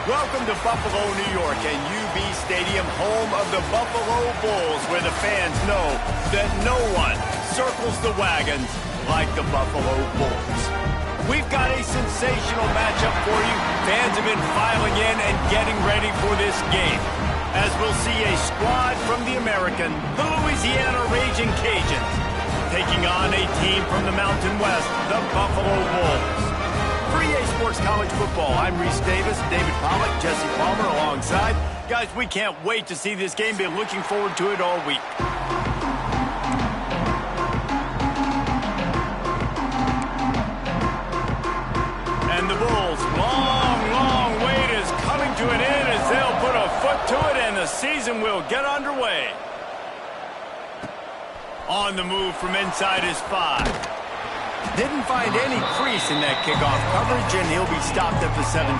Welcome to Buffalo, New York, and UB Stadium, home of the Buffalo Bulls, where the fans know that no one circles the wagons like the Buffalo Bulls. We've got a sensational matchup for you. Fans have been filing in and getting ready for this game, as we'll see a squad from the American, the Louisiana Raging Cajuns, taking on a team from the Mountain West, the Buffalo Bulls. For EA Sports College Football, I'm Reese Davis, David Pollack, Jesse Palmer alongside. Guys, we can't wait to see this game. Been looking forward to it all week. And the Bulls' long wait is coming to an end as they'll put a foot to it and the season will get underway. On the move from inside his 5. Didn't find any crease in that kickoff coverage, and he'll be stopped at the 17.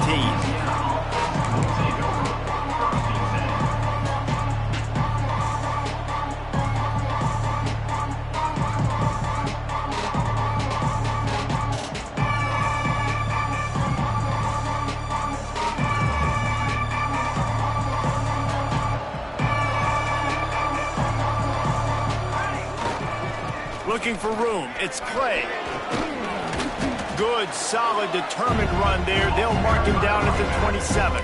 Looking for room, it's Clay. Good, solid, determined run there. They'll mark him down at the 27.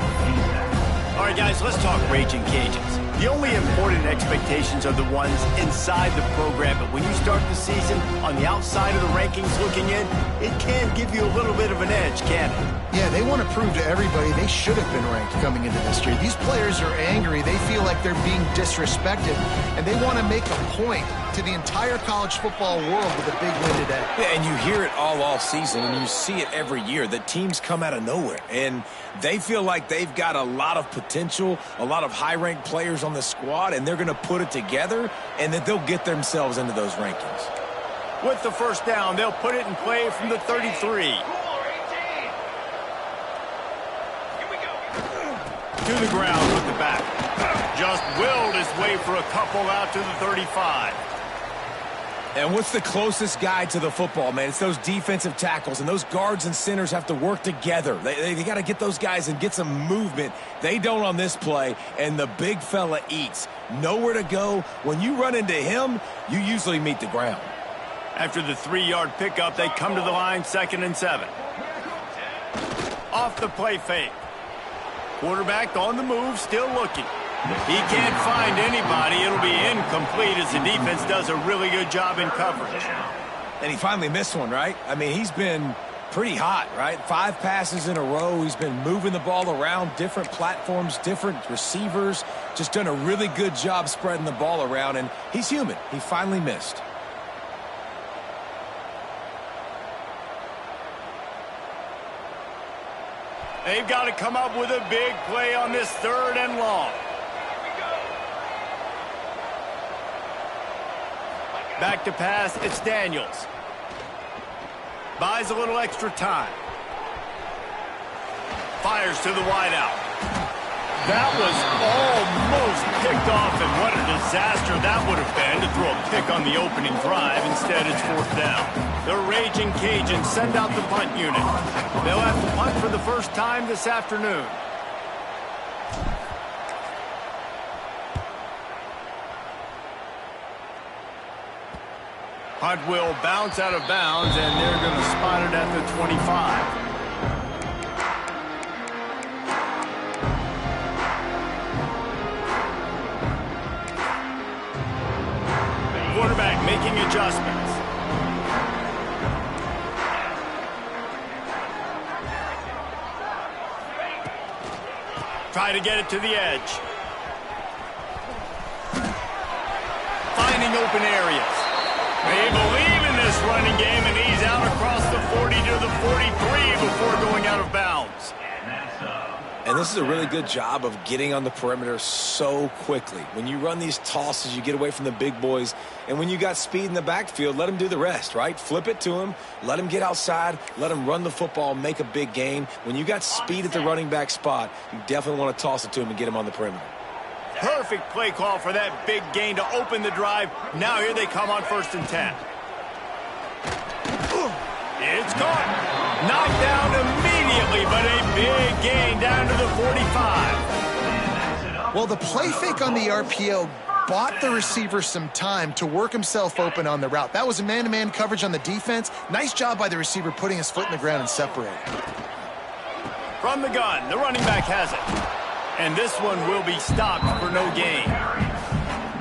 All right, guys, let's talk Raging Cajuns. The only important expectations are the ones inside the program, but when you start the season on the outside of the rankings looking in, it can give you a little bit of an edge, can't it? Yeah, they want to prove to everybody they should have been ranked coming into this year. These players are angry. They feel like they're being disrespected, and they want to make a point to the entire college football world with a big win today. Yeah, and you hear it all season, and you see it every year, that teams come out of nowhere, and they feel like they've got a lot of potential, a lot of high-ranked players on the squad, and they're going to put it together, and that they'll get themselves into those rankings. With the first down, they'll put it in play from the 33. To the ground with the back. Just willed his way for a couple out to the 35. And what's the closest guy to the football, man? It's those defensive tackles, and those guards and centers have to work together. They got to get those guys and get some movement. They don't on this play, and the big fella eats. Nowhere to go. When you run into him, you usually meet the ground. After the 3-yard pickup, they come to the line, 2nd and 7. Off the play fake. Quarterback on the move, still looking. He can't find anybody. It'll be incomplete as the defense does a really good job in coverage. And he finally missed one, right? I mean, he's been pretty hot, right? 5 passes in a row. He's been moving the ball around, different platforms, different receivers. Just done a really good job spreading the ball around, and he's human. He finally missed. They've got to come up with a big play on this 3rd and long. Back to pass, it's Daniels. Buys a little extra time. Fires to the wideout. That was almost picked off, and what a disaster that would have been to throw a pick on the opening drive. Instead, it's 4th down. The Raging Cajuns send out the punt unit. They'll have to punt for the first time this afternoon. Punt will bounce out of bounds, and they're going to spot it at the 25. Quarterback making adjustments. Try to get it to the edge. Finding open areas. They believe in this running game, and he's out across the 40 to the 43 before going out of bounds. And this is a really good job of getting on the perimeter so quickly. When you run these tosses, you get away from the big boys. And when you got speed in the backfield, let them do the rest, right? Flip it to him, let him get outside, let him run the football, make a big gain. When you got speed at the running back spot, you definitely want to toss it to him and get him on the perimeter. Perfect play call for that big gain to open the drive. Now here they come on 1st and 10. It's caught. Knocked down immediately. immediately, but a big gain down to the 45. Well, the play fake on the RPO bought the receiver some time to work himself open on the route. That was a man-to-man coverage on the defense. Nice job by the receiver putting his foot in the ground and separating. From the gun, the running back has it. And this one will be stopped for no gain.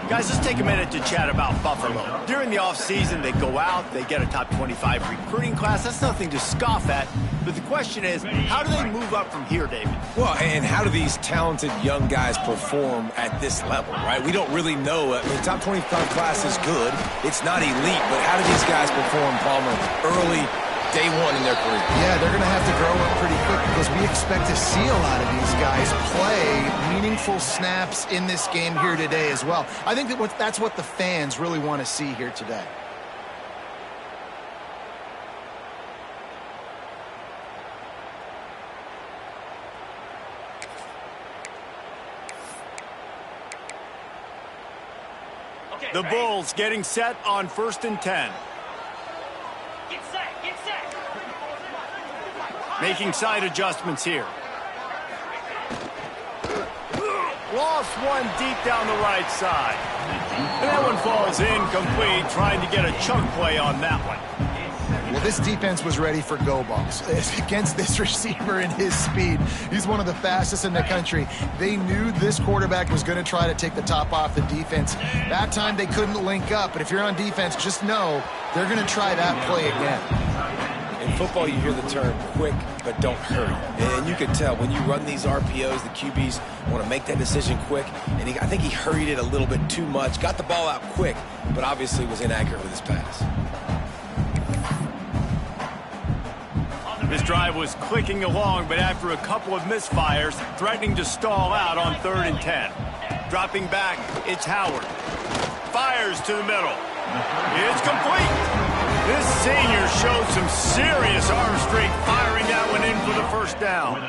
Guys, let's take a minute to chat about Buffalo. During the offseason, they go out, they get a top 25 recruiting class. That's nothing to scoff at. But the question is, how do they move up from here, David? Well, and how do these talented young guys perform at this level, right? We don't really know. I mean, top 25 class is good. It's not elite, but how do these guys perform, Palmer, early, day one in their career? Yeah, they're going to have to grow up pretty quick because we expect to see a lot of these guys play meaningful snaps in this game here today as well. I think that's what the fans really want to see here today. The Bulls getting set on 1st and 10. Get set, get set. Making side adjustments here. Lost one deep down the right side. And that one falls incomplete, trying to get a chunk play on that one. Well, this defense was ready for go balls against this receiver and his speed. He's one of the fastest in the country. They knew this quarterback was going to try to take the top off the defense. That time they couldn't link up, but if you're on defense, just know they're going to try that play again. In football, you hear the term quick, but don't hurry. And you can tell when you run these RPOs, the QBs want to make that decision quick. And I think he hurried it a little bit too much, got the ball out quick, but obviously was inaccurate with his pass. This drive was clicking along, but after a couple of misfires, threatening to stall out on 3rd and 10. Dropping back, it's Howard. Fires to the middle. It's complete. This senior showed some serious arm strength, firing that one in for the first down.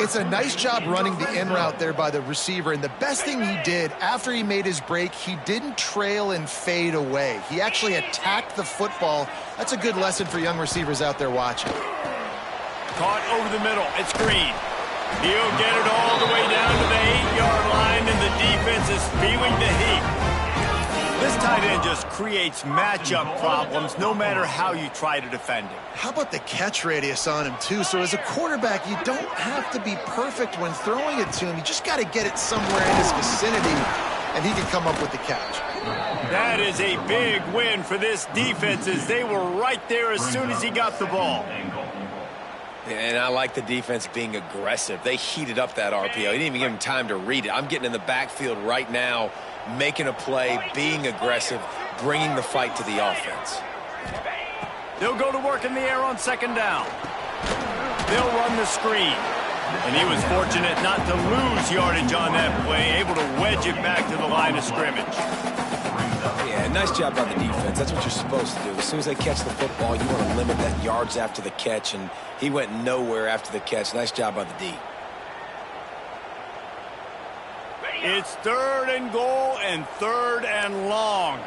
It's a nice job running the in route there by the receiver, and the best thing he did after he made his break, he didn't trail and fade away. He actually attacked the football. That's a good lesson for young receivers out there watching. Caught over the middle. It's Green. He'll get it all the way down to the 8-yard line, and the defense is feeling the heat. This tight end just creates matchup problems no matter how you try to defend him. How about the catch radius on him, too? So as a quarterback, you don't have to be perfect when throwing it to him. You just got to get it somewhere in his vicinity, and he can come up with the catch. That is a big win for this defense, as they were right there as soon as he got the ball. And I like the defense being aggressive. They heated up that RPO. He didn't even give him time to read it. I'm getting in the backfield right now, making a play, being aggressive, bringing the fight to the offense. They'll go to work in the air on 2nd down. They'll run the screen. And he was fortunate not to lose yardage on that play, able to wedge it back to the line of scrimmage. Yeah, nice job by the defense. That's what you're supposed to do. As soon as they catch the football, you want to limit that yards after the catch, and he went nowhere after the catch. Nice job by the D. It's 3rd and goal and 3rd and long.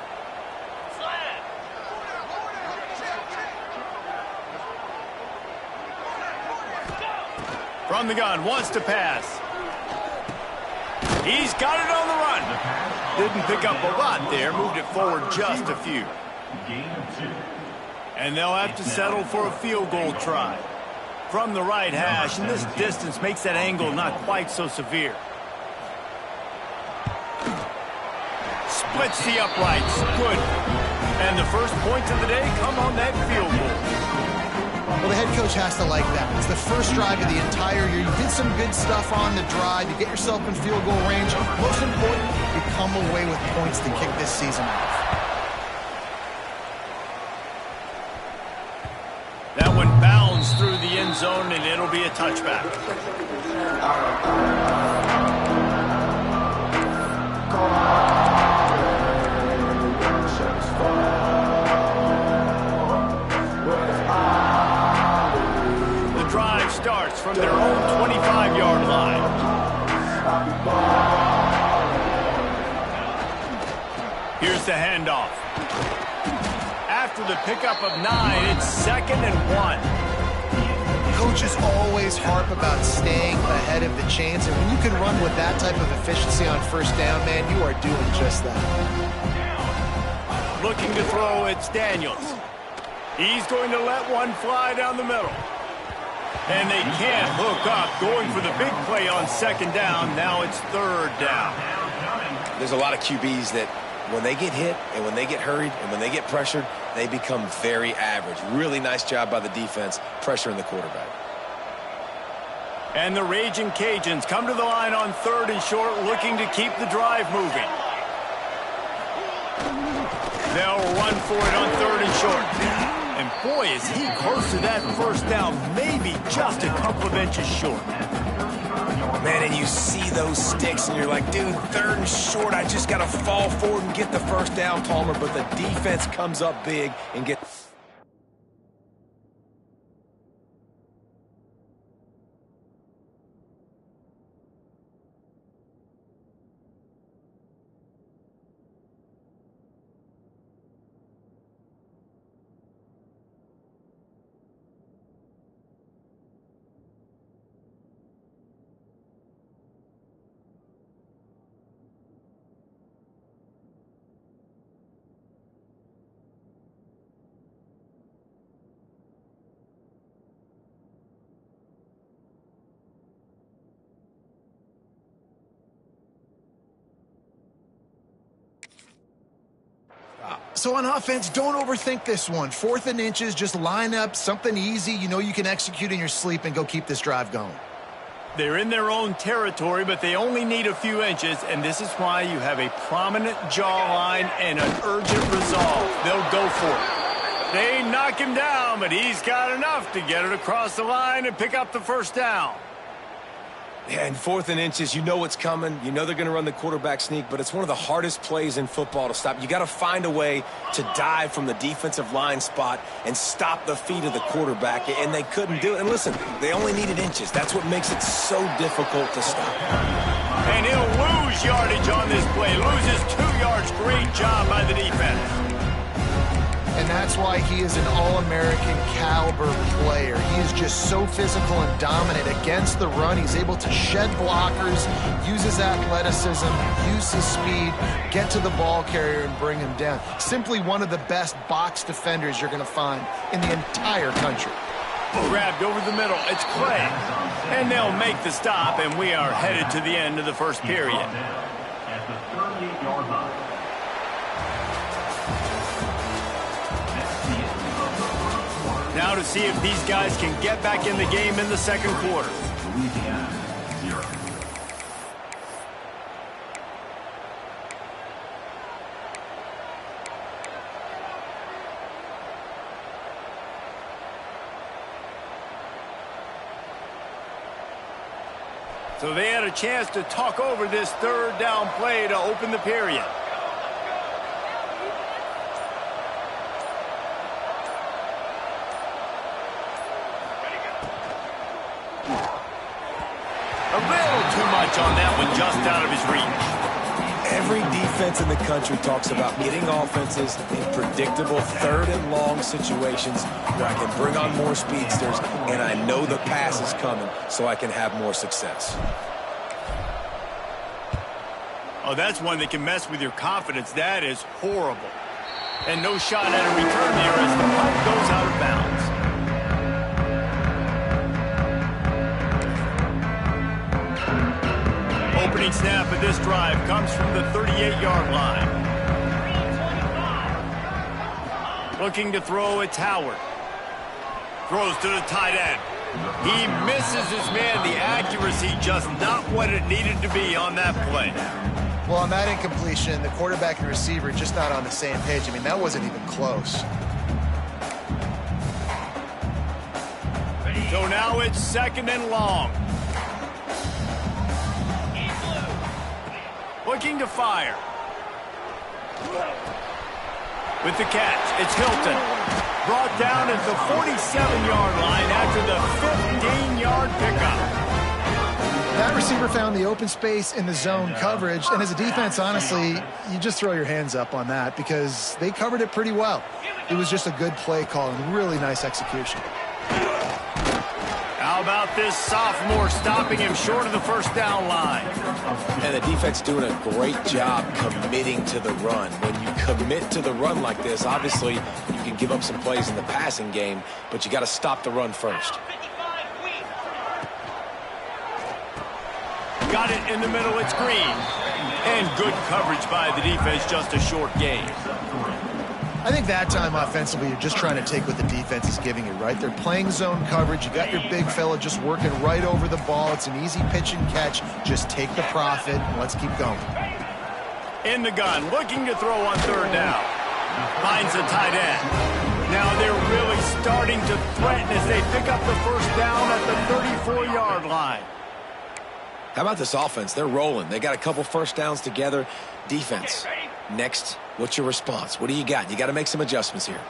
From the gun, wants to pass. He's got it on the run. Didn't pick up a lot there, moved it forward just a few. And they'll have to settle for a field goal try. From the right hash, and this distance makes that angle not quite so severe. Splits the uprights, good. And the first points of the day come on that field goal. Well, the head coach has to like that. It's the first drive of the entire year. You did some good stuff on the drive. You get yourself in field goal range. Most important, you come away with points to kick this season off. That one bounds through the end zone, and it'll be a touchback. Starts from their own 25-yard line. Here's the handoff. After the pickup of 9, it's 2nd and 1. coaches always harp about staying ahead of the chains, and when you can run with that type of efficiency on first down, man, you are doing just that. Looking to throw, it's Daniels. He's going to let one fly down the middle. And they can't hook up, going for the big play on second down. Now it's third down. There's a lot of QBs that when they get hit and when they get hurried and when they get pressured, they become very average. Really nice job by the defense pressuring the quarterback. And the Raging Cajuns come to the line on third and short, looking to keep the drive moving. They'll run for it on third and short. And boy, is he close to that first down, maybe just a couple of inches short. Man, and you see those sticks, and you're like, dude, third and short, I just got to fall forward and get the first down, Palmer. But the defense comes up big and gets... So on offense, don't overthink this one. 4th and inches, just line up something easy you know you can execute in your sleep and go keep this drive going. They're in their own territory, but they only need a few inches, and this is why you have a prominent jawline and an urgent resolve. They'll go for it. They knock him down, but he's got enough to get it across the line and pick up the first down. Yeah, and 4th and inches, you know what's coming. You know they're going to run the quarterback sneak, but it's one of the hardest plays in football to stop. You got to find a way to dive from the defensive line spot and stop the feet of the quarterback, and they couldn't do it. And listen, they only needed inches. That's what makes it so difficult to stop. And he'll lose yardage on this play. Loses 2 yards. Great job by the defense. And that's why he is an All-American caliber player. He is just so physical and dominant against the run. He's able to shed blockers, use his athleticism, use his speed, get to the ball carrier and bring him down. Simply one of the best box defenders you're going to find in the entire country. Grabbed over the middle. It's Clay. And they'll make the stop, and we are headed to the end of the first period. At the 38-yard line. Now to see if these guys can get back in the game in the second quarter. Louisiana, 0. So they had a chance to talk over this third down play to open the period. A little too much on that one, just out of his reach. Every defense in the country talks about getting offenses in predictable third and long situations where I can bring on more speedsters and I know the pass is coming so I can have more success. Oh, that's one that can mess with your confidence. That is horrible. And no shot at a return there as the punt goes out of bounds. Opening snap of this drive comes from the 38-yard line. Looking to throw, it's Howard. Throws to the tight end. He misses his man. The accuracy just not what it needed to be on that play. Well, on that incompletion, the quarterback and receiver just not on the same page. I mean, that wasn't even close. So now it's second and long. Looking to fire. With the catch, it's Hilton. Brought down at the 47-yard line after the 15-yard pickup. That receiver found the open space in the zone coverage, and as a defense, honestly, you just throw your hands up on that because they covered it pretty well. It was just a good play call and really nice execution. How about this sophomore stopping him short of the first down line? And the defense doing a great job committing to the run. When you commit to the run like this, obviously you can give up some plays in the passing game, but you got to stop the run first. Got it in the middle, it's Green. And good coverage by the defense, just a short gain. I think that time offensively, you're just trying to take what the defense is giving you, right? They're playing zone coverage. You got your big fella just working right over the ball. It's an easy pitch and catch. Just take the profit and let's keep going. In the gun, looking to throw on third down. Finds a tight end. Now they're really starting to threaten as they pick up the first down at the 34-yard line. How about this offense? They're rolling. They got a couple first downs together. Defense. Next, what's your response? What do you got? You got to make some adjustments here.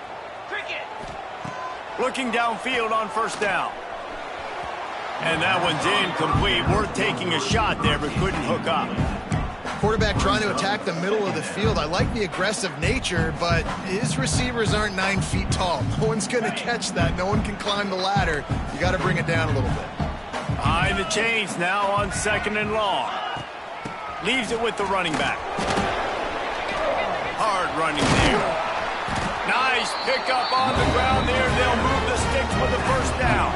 Looking downfield on first down. And that one's incomplete. Worth taking a shot there, but couldn't hook up. Quarterback trying to attack the middle of the field. I like the aggressive nature, but his receivers aren't 9 feet tall. No one's going to catch that. No one can climb the ladder. You got to bring it down a little bit. Behind the chains now on 2nd and long. Leaves it with the running back. Hard running there. Nice pickup on the ground there. They'll move the sticks with the first down.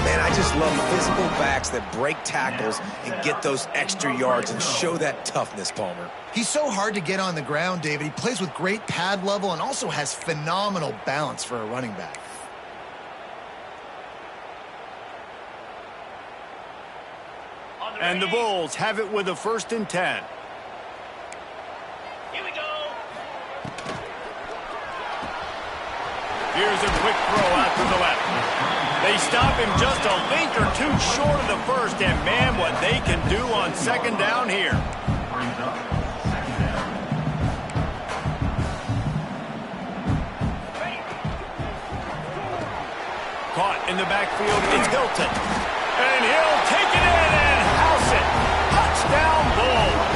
Man, I just love physical backs that break tackles and get those extra yards and show that toughness, Palmer. He's so hard to get on the ground, David. He plays with great pad level and also has phenomenal balance for a running back. And the Bulls have it with a 1st and 10. Here we go. Here's a quick throw out to the left. They stop him just a link or two short of the first, and man, what they can do on 2nd down here. Brings up 2nd down. Caught in the backfield, it's Hilton. And he'll take it in and house it. Touchdown, Bulls.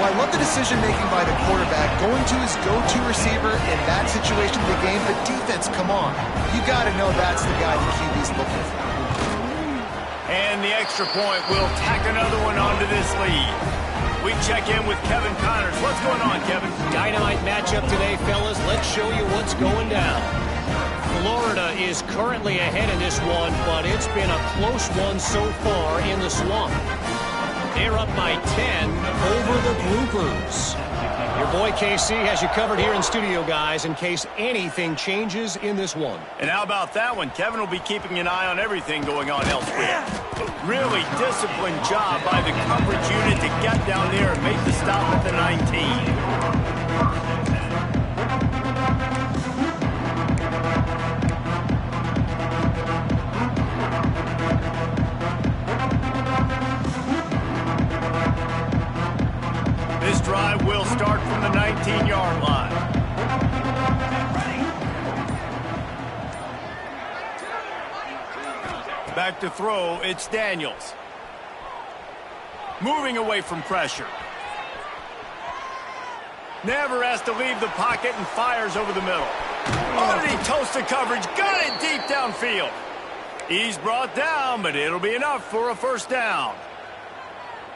Well, I love the decision-making by the quarterback, going to his go-to receiver in that situation of the game. But defense, come on. You got to know that's the guy the QB's looking for. And the extra point will tack another one onto this lead. We check in with Kevin Connors. What's going on, Kevin? Dynamite matchup today, fellas. Let's show you what's going down. Florida is currently ahead in this one, but it's been a close one so far in the Swamp. They're up by 10 over the Groupers. Your boy KC has you covered here in studio, guys, in case anything changes in this one. And how about that one? Kevin will be keeping an eye on everything going on elsewhere. Really disciplined job by the coverage unit to get down there and make the stop at the 19. This drive will start from the 19-yard line. Back to throw, it's Daniels. Moving away from pressure. Never has to leave the pocket and fires over the middle. Oh, did he toast the coverage? Got it deep downfield. He's brought down, but it'll be enough for a first down.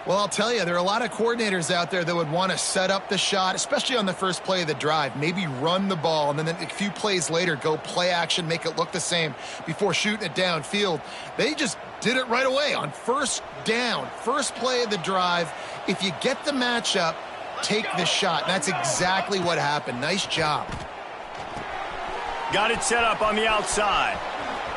Well, I'll tell you, there are a lot of coordinators out there that would want to set up the shot, especially on the first play of the drive. Maybe run the ball, and then a few plays later, go play action, make it look the same before shooting it downfield. They just did it right away on first down, first play of the drive. If you get the matchup, take the shot. And that's exactly what happened. Nice job. Got it set up on the outside.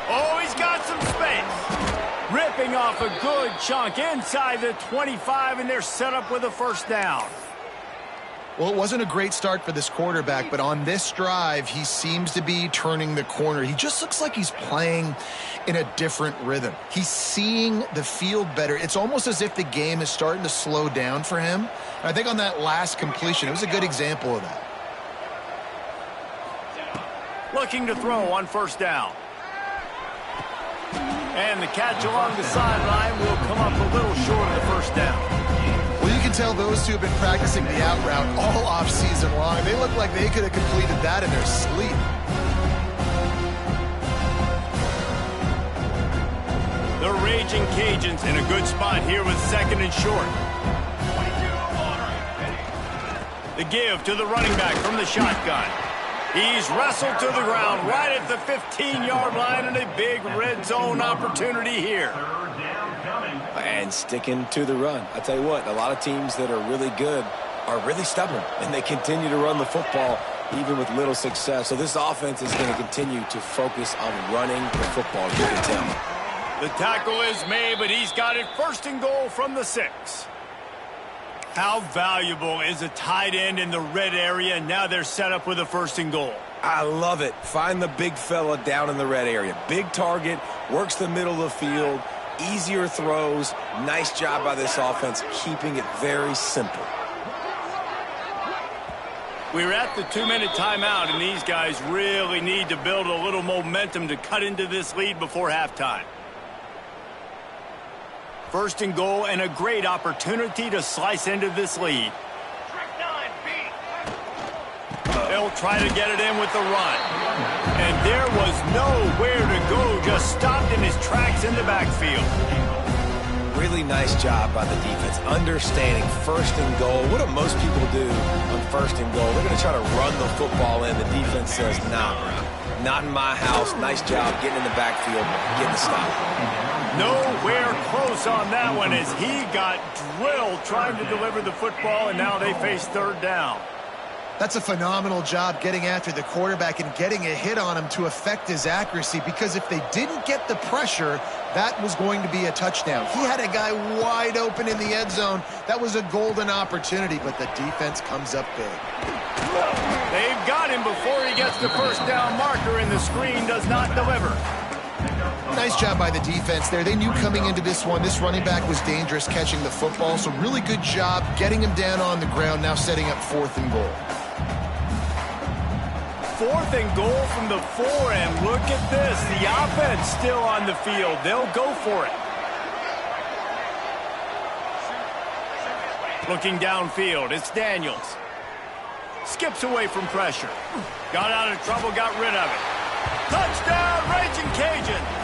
Oh, he's got some space. Ripping off a good chunk inside the 25, and they're set up with a first down. Well, it wasn't a great start for this quarterback, but on this drive, he seems to be turning the corner. He just looks like he's playing in a different rhythm. He's seeing the field better. It's almost as if the game is starting to slow down for him. And I think on that last completion, it was a good example of that. Looking to throw on first down. And the catch along the sideline will come up a little short of the first down. Well, you can tell those two have been practicing the out route all off-season long. They look like they could have completed that in their sleep. The Raging Cajuns in a good spot here with second and short. The give to the running back from the shotgun. He's wrestled to the ground right at the 15-yard line, and a big red zone opportunity here. And sticking to the run. I tell you what, a lot of teams that are really good are really stubborn, and they continue to run the football even with little success. So this offense is going to continue to focus on running the football, you can tell. The tackle is made, but he's got it first and goal from the 6. How valuable is a tight end in the red area, and now they're set up with a first and goal. I love it. Find the big fella down in the red area. Big target, works the middle of the field, easier throws. Nice job by this offense, keeping it very simple. We're at the 2-minute timeout, and these guys really need to build a little momentum to cut into this lead before halftime. First and goal, and a great opportunity to slice into this lead. They'll try to get it in with the run. And there was nowhere to go, just stopped in his tracks in the backfield. Really nice job by the defense, understanding first and goal. What do most people do on first and goal? They're going to try to run the football in. The defense says, nah, bro, not in my house. Nice job getting in the backfield, getting the stop. Nowhere close on that one as he got drilled trying to deliver the football, and now they face third down. That's a phenomenal job getting after the quarterback and getting a hit on him to affect his accuracy, because if they didn't get the pressure, that was going to be a touchdown. He had a guy wide open in the end zone. That was a golden opportunity, but the defense comes up big. They've got him before he gets the first down marker, and the screen does not deliver. Nice job by the defense there. They knew coming into this one, this running back was dangerous catching the football, so really good job getting him down on the ground, now setting up fourth and goal. Fourth and goal from the 4, and look at this. The offense still on the field. They'll go for it. Looking downfield, it's Daniels. Skips away from pressure. Got out of trouble, got rid of it. Touchdown, Raging Cajuns.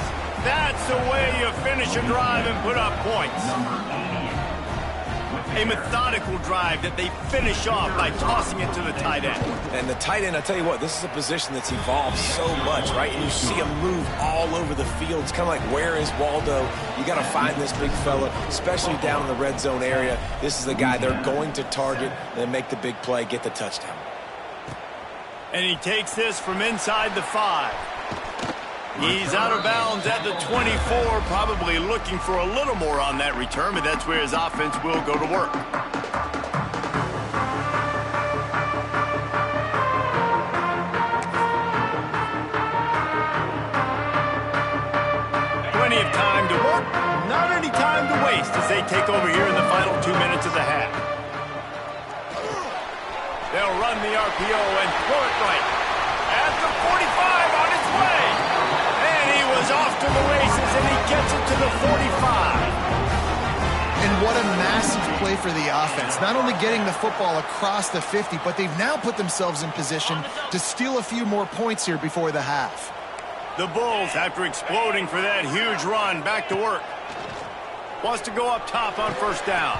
That's the way you finish a drive and put up points. A methodical drive that they finish off by tossing it to the tight end. And the tight end, I tell you what, this is a position that's evolved so much, right? And you see him move all over the field. It's kind of like, where is Waldo? You got to find this big fella, especially down in the red zone area. This is the guy they're going to target and make the big play, get the touchdown. And he takes this from inside the 5. He's out of bounds at the 24, probably looking for a little more on that return, but that's where his offense will go to work. Plenty of time to work, not any time to waste as they take over here in the final 2 minutes of the half. They'll run the RPO and throw it right at the 45 on its way. Was off to the races, and he gets it to the 45. And what a massive play for the offense. Not only getting the football across the 50, but they've now put themselves in position to steal a few more points here before the half. The Bulls, after exploding for that huge run, back to work. Wants to go up top on first down.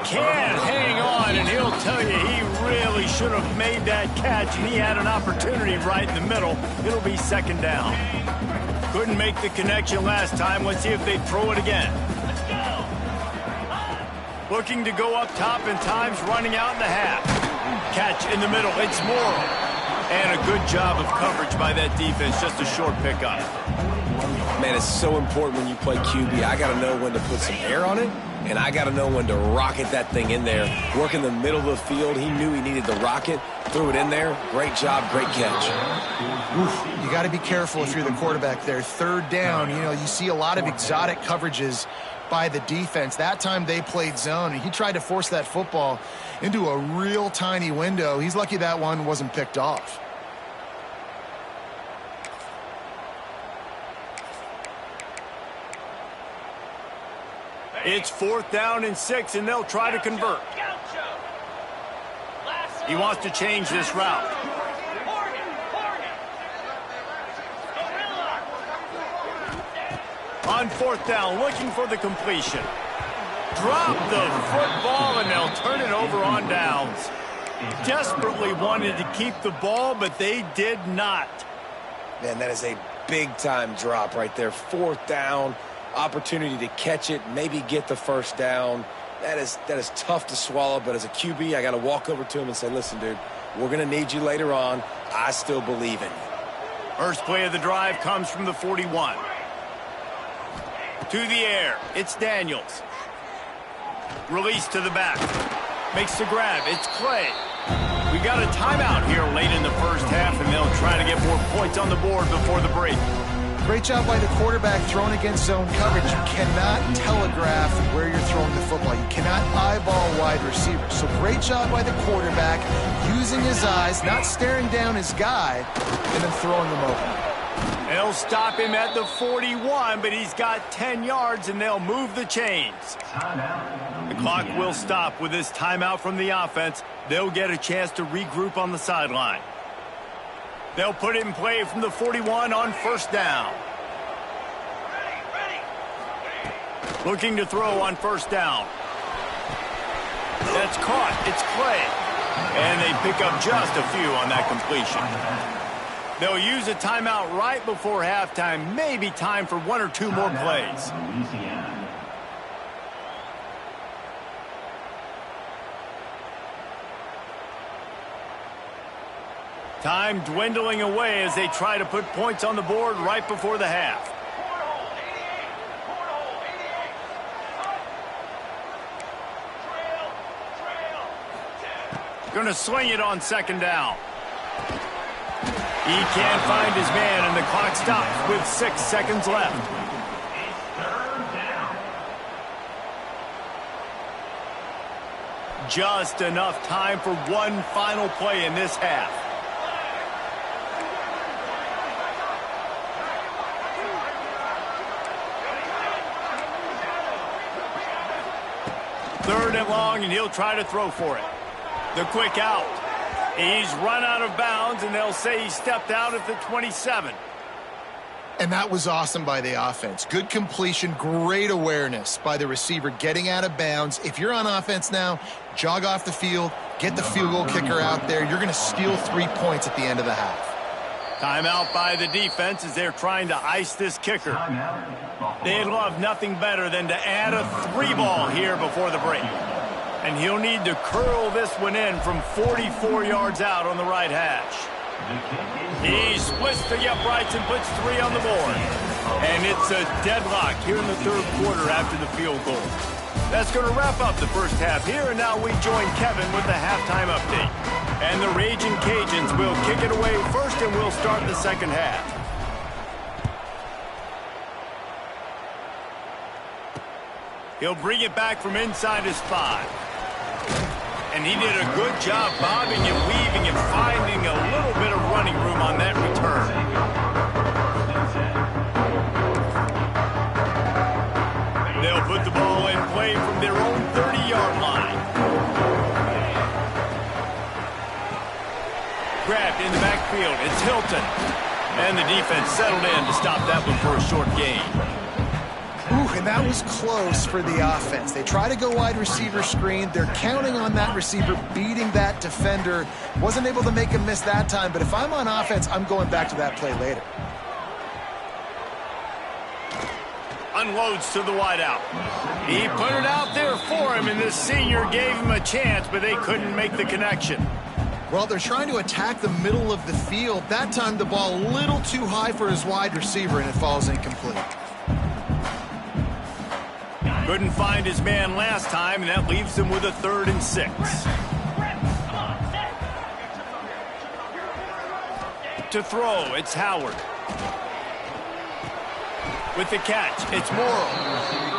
Can't hang on, and he'll tell you he really should have made that catch, and he had an opportunity right in the middle. It'll be second down. Couldn't make the connection last time. Let's see if they throw it again. Looking to go up top, and time's running out in the half. Catch in the middle. It's Morrow. And a good job of coverage by that defense. Just a short pickup. Man, it's so important when you play QB. I got to know when to put some air on it, and I got to know when to rocket that thing in there. Work in the middle of the field. He knew he needed the rocket. Threw it in there. Great job. Great catch. Oof, you got to be careful if you're the quarterback there. Third down, you see a lot of exotic coverages by the defense. That time they played zone, and he tried to force that football into a real tiny window. He's lucky that one wasn't picked off. It's 4th down and 6, and they'll try to convert. He wants to change this route. On fourth down, looking for the completion. Drop the football, and they'll turn it over on downs. Desperately wanted to keep the ball, but they did not. Man, that is a big-time drop right there. Fourth down, opportunity to catch it, maybe get the first down. That is tough to swallow, but as a QB, I got to walk over to him and say, listen, dude, we're going to need you later on. I still believe in you. First play of the drive comes from the 41. To the air, it's Daniels. Release to the back. Makes the grab, it's Clay. We got a timeout here late in the first half, and they'll try to get more points on the board before the break. Great job by the quarterback throwing against zone coverage. You cannot telegraph where you're throwing the football. You cannot eyeball wide receivers. So great job by the quarterback using his eyes, not staring down his guy, and then throwing him open. They'll stop him at the 41, but he's got 10 yards, and they'll move the chains. The clock will stop with this timeout from the offense. They'll get a chance to regroup on the sideline. They'll put it in play from the 41 on first down. Looking to throw on first down. That's caught. It's Clay. And they pick up just a few on that completion. They'll use a timeout right before halftime. Maybe time for one or two more plays. Time dwindling away as they try to put points on the board right before the half. Going to swing it on second down. He can't find his man, and the clock stops with 6 seconds left. Just enough time for one final play in this half. Third and long, and he'll try to throw for it. The quick out. He's run out of bounds, and they'll say he stepped out at the 27. And that was awesome by the offense. Good completion, great awareness by the receiver getting out of bounds. If you're on offense now, jog off the field, get the field goal kicker out there. You're going to steal 3 points at the end of the half. Timeout by the defense as they're trying to ice this kicker. They'd love nothing better than to add a 3-ball here before the break. And he'll need to curl this one in from 44 yards out on the right hash. He splits the uprights and puts 3 on the board. And it's a deadlock here in the third quarter after the field goal. That's going to wrap up the first half here, and now we join Kevin with the halftime update. And the Raging Cajuns will kick it away first, and we'll start the second half. He'll bring it back from inside his 5. And he did a good job bobbing and weaving and finding a little bit of running room on that return. They'll put the ball in play from their own 30-yard line. Grabbed in the backfield. It's Hilton. And the defense settled in to stop that one for a short gain. Ooh, and that was close for the offense. They try to go wide receiver screen. They're counting on that receiver beating that defender. Wasn't able to make him miss that time, but if I'm on offense, I'm going back to that play later. Unloads to the wideout. He put it out there for him, and this senior gave him a chance, but they couldn't make the connection. Well, they're trying to attack the middle of the field. That time, the ball a little too high for his wide receiver, and it falls incomplete. Couldn't find his man last time, and that leaves him with a 3rd and 6. To throw, it's Howard. With the catch, it's Morrow.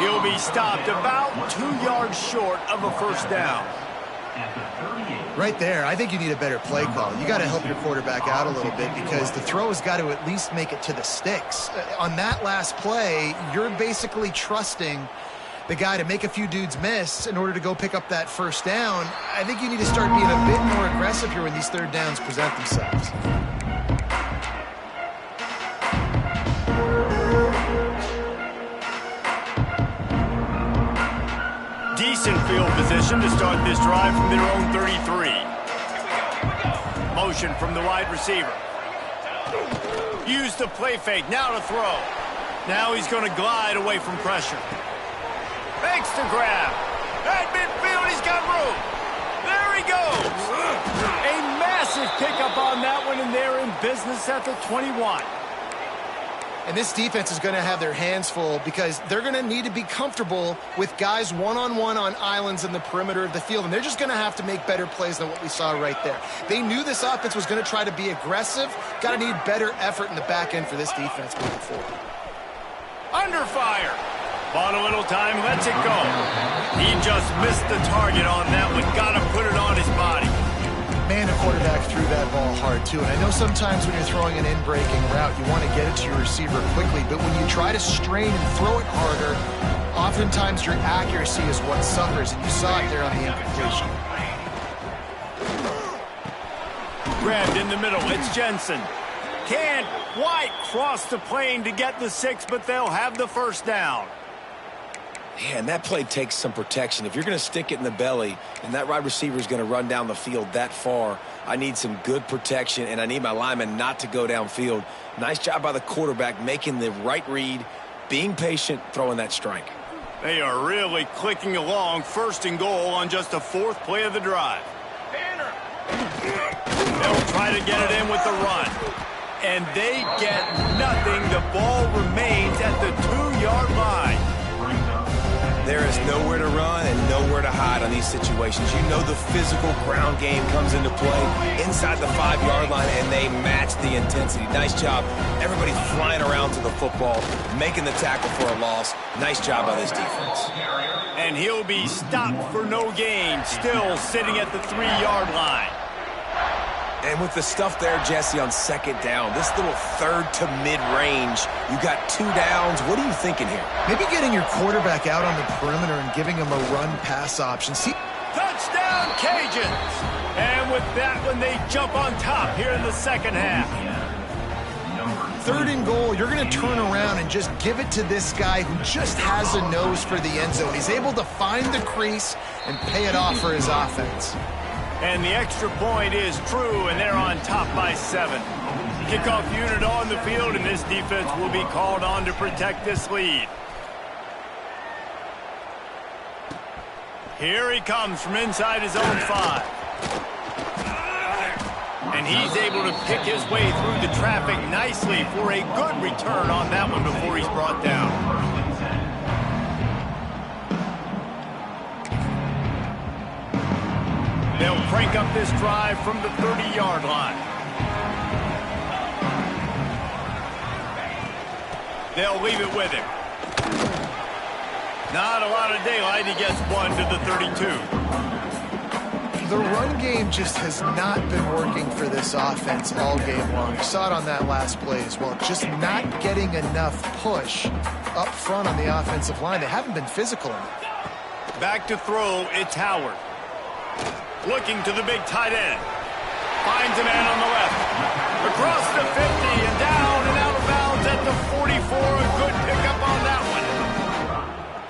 He'll be stopped about 2 yards short of a first down. Right there, I think you need a better play call. You got to help your quarterback out a little bit because the throw has got to at least make it to the sticks. On that last play, you're basically trusting the guy to make a few dudes miss in order to go pick up that first down. I think you need to start being a bit more aggressive here when these third downs present themselves. field position to start this drive from their own 33. Motion from the wide receiver. Use the play fake, now to throw. Now he's going to glide away from pressure. Makes the grab. At midfield, he's got room. There he goes. A massive pickup on that one, and they're in business at the 21. And this defense is going to have their hands full because they're going to need to be comfortable with guys one-on-one on islands in the perimeter of the field. And they're just going to have to make better plays than what we saw right there. They knew this offense was going to try to be aggressive. Got to need better effort in the back end for this defense moving forward. Under fire. Bought a little time, lets it go. He just missed the target on that one. Got to put it on his body. Man, the quarterback threw that ball hard, too. And I know sometimes when you're throwing an in-breaking route, you want to get it to your receiver quickly. But when you try to strain and throw it harder, oftentimes your accuracy is what suffers. And you saw it there on the incompletion. Grabbed in the middle. It's Jensen. Can't quite cross the plane to get the 6, but they'll have the first down. Yeah, and that play takes some protection. If you're going to stick it in the belly and that wide receiver is going to run down the field that far, I need some good protection, and I need my lineman not to go downfield. Nice job by the quarterback making the right read, being patient, throwing that strike. They are really clicking along, 1st and goal on just the 4th play of the drive. They'll try to get it in with the run. And they get nothing. The ball remains at the 2-yard line. There is nowhere to run and nowhere to hide on these situations. You know the physical ground game comes into play inside the 5-yard line, and they match the intensity. Nice job. Everybody's flying around to the football, making the tackle for a loss. Nice job by this defense. And he'll be stopped for no gain, still sitting at the 3-yard line. And with the stuff there, Jesse, on 2nd down, this little 3rd to mid-range, you got 2 downs. What are you thinking here? Maybe getting your quarterback out on the perimeter and giving him a run-pass option. See, touchdown, Cajuns! And with that one, they jump on top here in the 2nd half. 3rd and goal, you're going to turn around and just give it to this guy who just has a nose for the end zone. He's able to find the crease and pay it off for his offense. And the extra point is true, and they're on top by 7. Kickoff unit on the field, and this defense will be called on to protect this lead. Here he comes from inside his own 5. And he's able to pick his way through the traffic nicely for a good return on that one before he's brought down. They'll crank up this drive from the 30-yard line. They'll leave it with him. Not a lot of daylight. He gets 1 to the 32. The run game just has not been working for this offense all game long. You saw it on that last play as well. Just not getting enough push up front on the offensive line. They haven't been physical enough. Back to throw, it's Howard. Looking to the big tight end. Finds a man on the left. Across the 50 and down and out of bounds at the 44. A good pickup on that one.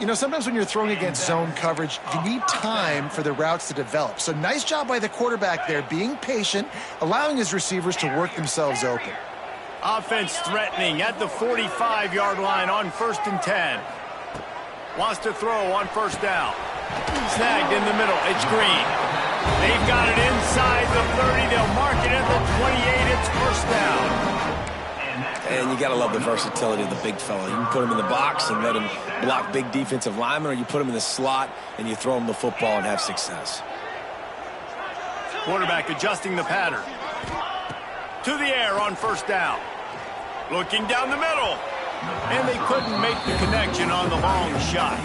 You know, sometimes when you're throwing against zone coverage, you need time for the routes to develop. So nice job by the quarterback there, being patient, allowing his receivers to work themselves open. Offense threatening at the 45-yard line on 1st and 10. Wants to throw on 1st down. Snagged in the middle. It's Green. They've got it inside the 30. They'll mark it at the 28. It's 1st down. And you got to love the versatility of the big fella. You can put him in the box and let him block big defensive linemen, or you put him in the slot and you throw him the football and have success. Quarterback adjusting the pattern. To the air on 1st down. Looking down the middle. And they couldn't make the connection on the long shot.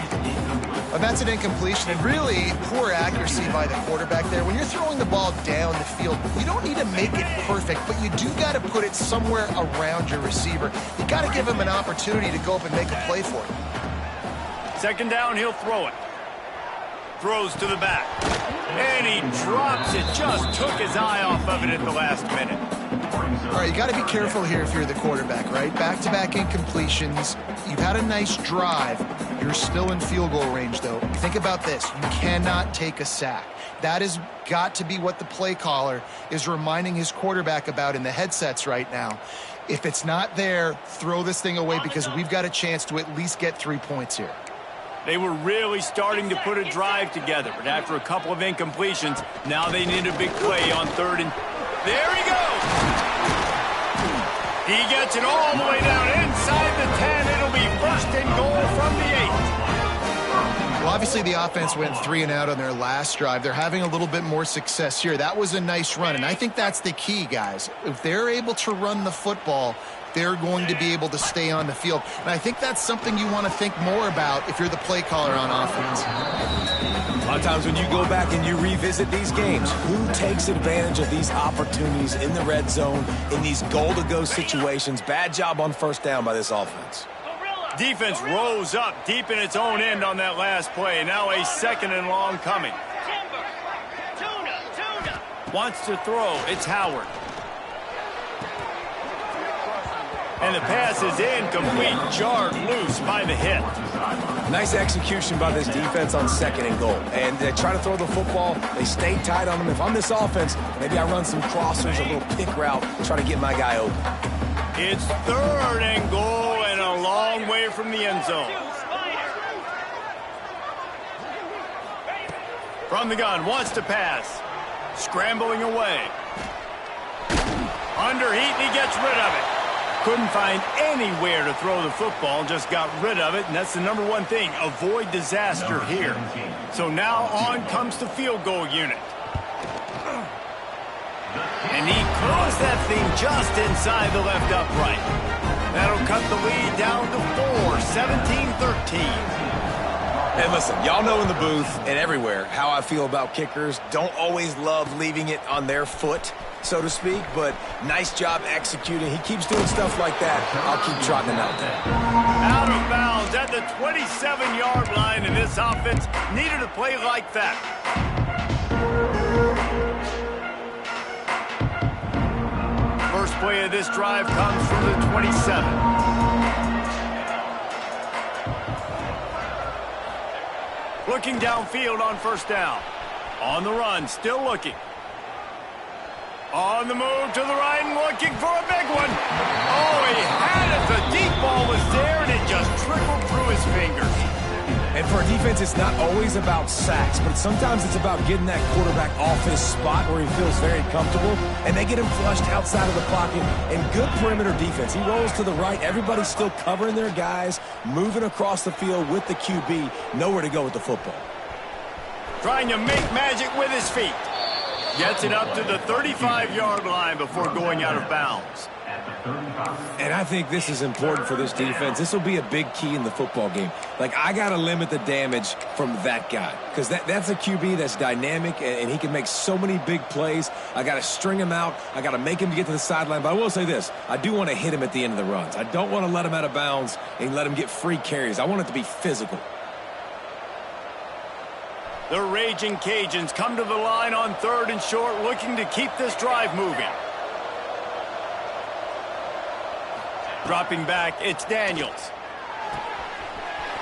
Well, that's an incompletion, and really poor accuracy by the quarterback there. When you're throwing the ball down the field, you don't need to make it perfect, but you do got to put it somewhere around your receiver. You got to give him an opportunity to go up and make a play for it. 2nd down, he'll throw it. Throws to the back. And he drops it. Just took his eye off of it at the last minute. All right, you got to be careful here if you're the quarterback, right? Back-to-back incompletions. You've had a nice drive. You're still in field goal range, though. Think about this. You cannot take a sack. That has got to be what the play caller is reminding his quarterback about in the headsets right now. If it's not there, throw this thing away because we've got a chance to at least get 3 points here. They were really starting to put a drive together, but after a couple of incompletions, now they need a big play on third and... There he goes! He gets it all the way down inside the 10. It'll be first and goal from the 8. Well, obviously the offense went 3 and out on their last drive. They're having a little bit more success here. That was a nice run, and I think that's the key, guys. If they're able to run the football, they're going to be able to stay on the field. And I think that's something you want to think more about if you're the play caller on offense. A lot of times when you go back and you revisit these games, who takes advantage of these opportunities in the red zone, in these goal-to-go situations? Bad job on first down by this offense. Defense rose up deep in its own end on that last play. Now a second and long coming. Wants to throw. It's Howard. And the pass is incomplete, jarred loose by the hit. Nice execution by this defense on second and goal. And they try to throw the football. They stay tight on them. If I'm this offense, maybe I run some crossers, a little pick route, try to get my guy open. It's third and goal and a long way from the end zone. From the gun, wants to pass. Scrambling away. Under heat, and he gets rid of it. Couldn't find anywhere to throw the football, just got rid of it, and that's the number one thing. Avoid disaster here. So now on comes the field goal unit. And he closed that thing just inside the left upright. That'll cut the lead down to 4, 17-13. And listen, y'all know in the booth and everywhere how I feel about kickers. Don't always love leaving it on their foot, so to speak, but nice job executing. He keeps doing stuff like that. I'll keep trotting him out there. Out of bounds at the 27-yard line, and this offense needed a play like that. First play of this drive comes from the 27. Looking downfield on first down. On the run, still looking. On the move to the right and looking for a big one. Oh, he had it. The deep ball was there, and it just trickled through his fingers. And for a defense, it's not always about sacks, but sometimes it's about getting that quarterback off his spot where he feels very comfortable, and they get him flushed outside of the pocket. And good perimeter defense. He rolls to the right. Everybody's still covering their guys, moving across the field with the QB. Nowhere to go with the football. Trying to make magic with his feet. Gets it up to the 35-yard line before going out of bounds. And I think this is important for this defense. This will be a big key in the football game. Like, I got to limit the damage from that guy because that's a QB that's dynamic, and he can make so many big plays. I got to string him out. I got to make him get to the sideline. But I will say this. I do want to hit him at the end of the runs. I don't want to let him out of bounds and let him get free carries. I want it to be physical. The Raging Cajuns come to the line on third and short, looking to keep this drive moving. Dropping back, it's Daniels.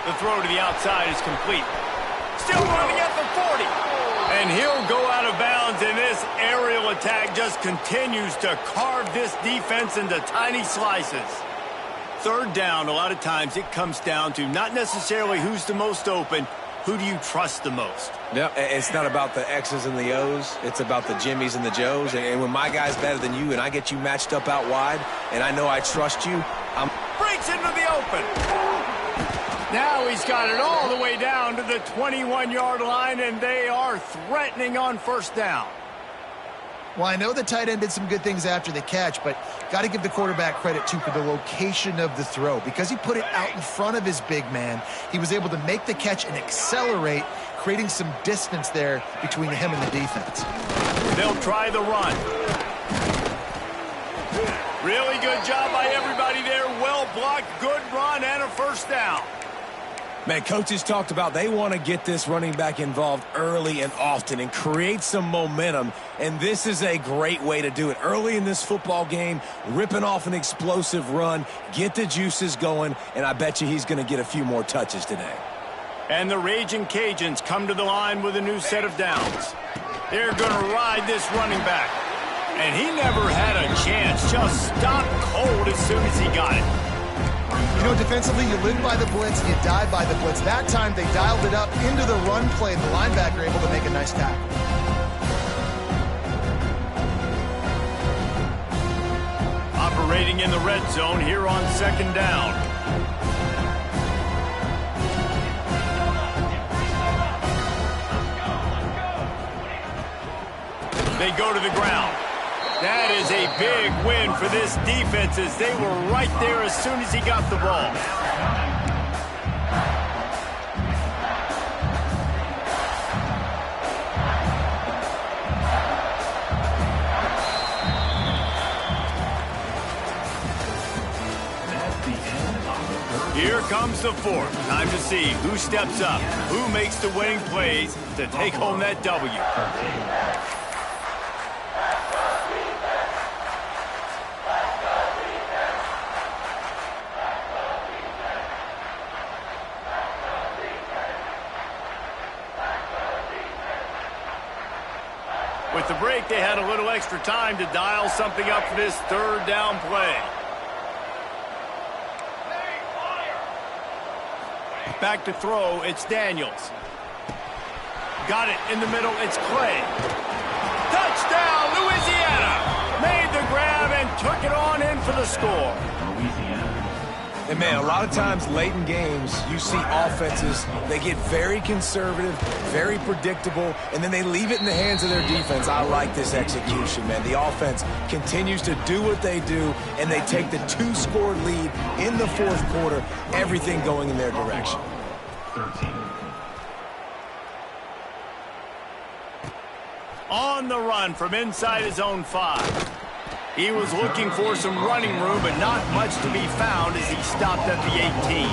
The throw to the outside is complete. Still running at the 40. And he'll go out of bounds, and this aerial attack just continues to carve this defense into tiny slices. Third down, a lot of times it comes down to not necessarily who's the most open, who do you trust the most? Yeah, it's not about the X's and the O's. It's about the Jimmies and the Joes. And when my guy's better than you and I get you matched up out wide and I know I trust you, I'm... Breaks into the open. Now he's got it all the way down to the 21-yard line, and they are threatening on first down. Well, I know the tight end did some good things after the catch, but got to give the quarterback credit, too, for the location of the throw. Because he put it out in front of his big man, he was able to make the catch and accelerate, creating some distance there between him and the defense. They'll try the run. Really good job by everybody there. Well blocked, good run, and a first down. Man, coaches talked about they want to get this running back involved early and often and create some momentum, and this is a great way to do it. Early in this football game, ripping off an explosive run, get the juices going, and I bet you he's going to get a few more touches today. And the Raging Cajuns come to the line with a new set of downs. They're going to ride this running back. And he never had a chance, just stopped cold as soon as he got it. You know, defensively, you live by the blitz, you die by the blitz. That time, they dialed it up into the run play, and the linebacker able to make a nice tackle. Operating in the red zone here on second down. They go to the ground. That is a big win for this defense as they were right there as soon as he got the ball. Here comes the fourth. Time to see who steps up, who makes the winning plays to take home that W. With the break, they had a little extra time to dial something up for this third down play. Back to throw, it's Daniels. Got it in the middle, it's Clay. Touchdown, Louisiana! Made the grab and took it on in for the score. And, man, a lot of times late in games, you see offenses, they get very conservative, very predictable, and then they leave it in the hands of their defense. I like this execution, man. The offense continues to do what they do, and they take the two-score lead in the fourth quarter, everything going in their direction. 13. On the run from inside his own 5. He was looking for some running room, but not much to be found as he stopped at the 18.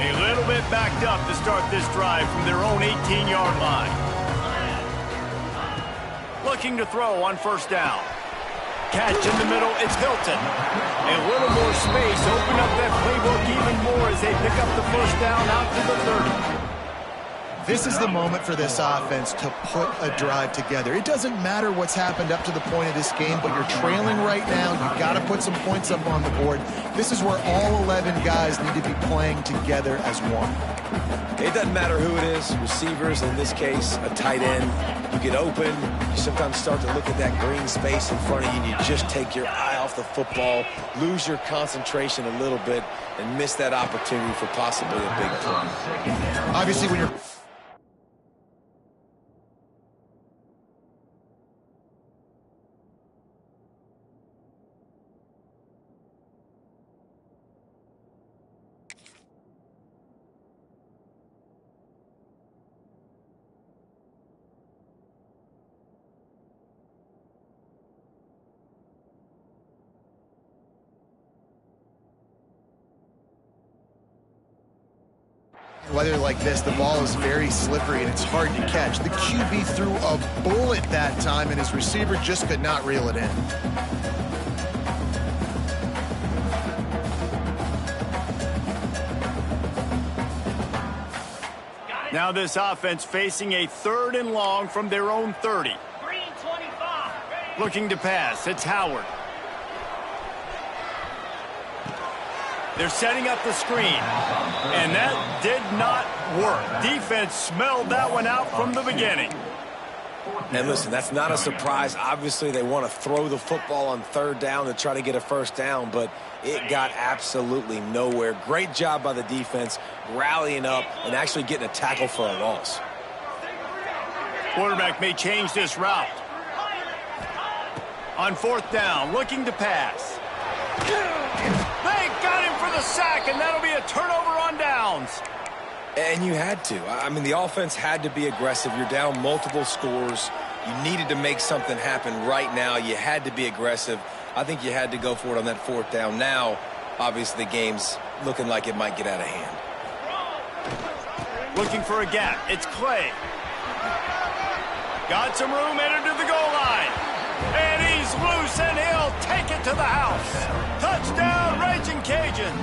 A little bit backed up to start this drive from their own 18-yard line. Looking to throw on first down. Catch in the middle, it's Hilton. A little more space, open up that playbook even more as they pick up the first down out to the 30. This is the moment for this offense to put a drive together. It doesn't matter what's happened up to the point of this game, but you're trailing right now. You've got to put some points up on the board. This is where all 11 guys need to be playing together as one. It doesn't matter who it is, receivers, in this case, a tight end. You get open, you sometimes start to look at that green space in front of you, and you just take your eye off the football, lose your concentration a little bit, and miss that opportunity for possibly a big play. Obviously, when you're... Weather like this, the ball is very slippery and it's hard to catch. The QB threw a bullet that time and his receiver just could not reel it in. Now this offense facing a 3rd and long from their own 30. Green 25. Looking to pass, it's Howard. They're setting up the screen, and that did not work. Defense smelled that one out from the beginning. And listen, that's not a surprise. Obviously, they want to throw the football on 3rd down to try to get a first down, but it got absolutely nowhere. Great job by the defense, rallying up and actually getting a tackle for a loss. Quarterback may change this route. On 4th down, looking to pass. They got him for the sack, and that'll be a turnover on downs. And you had to. I mean, the offense had to be aggressive. You're down multiple scores. You needed to make something happen right now. You had to be aggressive. I think you had to go for it on that fourth down. Now, obviously, the game's looking like it might get out of hand. Looking for a gap. It's Clay. Got some room, entered to the goal line. And he's loose, and he'll take it to the house. Touchdown, Raging Cajun.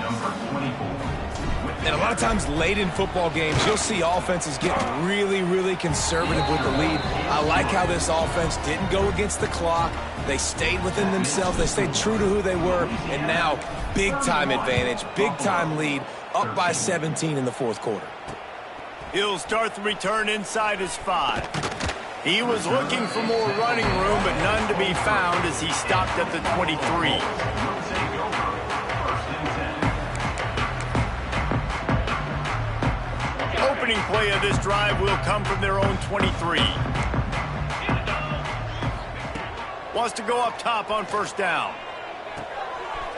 And a lot of times late in football games, you'll see offenses get really, really conservative with the lead. I like how this offense didn't go against the clock. They stayed within themselves. They stayed true to who they were. And now, big-time advantage, big-time lead, up by 17 in the fourth quarter. He'll start the return inside his 5. He was looking for more running room, but none to be found as he stopped at the 23. Opening play of this drive will come from their own 23. Wants to go up top on first down.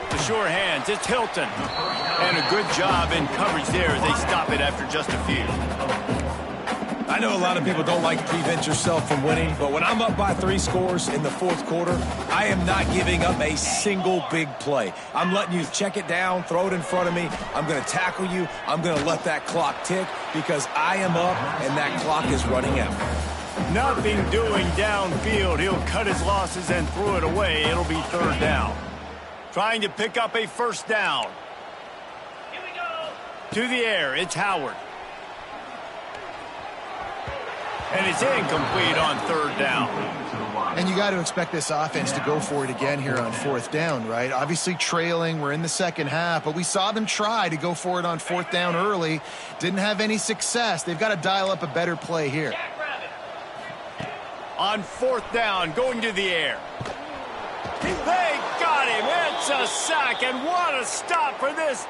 The sure hands, it's Hilton. And a good job in coverage there as they stop it after just a few. I know a lot of people don't like to prevent yourself from winning, but when I'm up by 3 scores in the fourth quarter, I am not giving up a single big play. I'm letting you check it down, throw it in front of me. I'm going to tackle you. I'm going to let that clock tick because I am up and that clock is running out. Nothing doing downfield. He'll cut his losses and throw it away. It'll be third down. Trying to pick up a first down. Here we go. To the air, it's Howard. And it's incomplete on third down. And you got to expect this offense to go for it again here on fourth down, right? Obviously trailing, we're in the second half, but we saw them try to go for it on fourth down early. Didn't have any success. They've got to dial up a better play here. On fourth down, going to the air. They got him. It's a sack, and what a stop for this.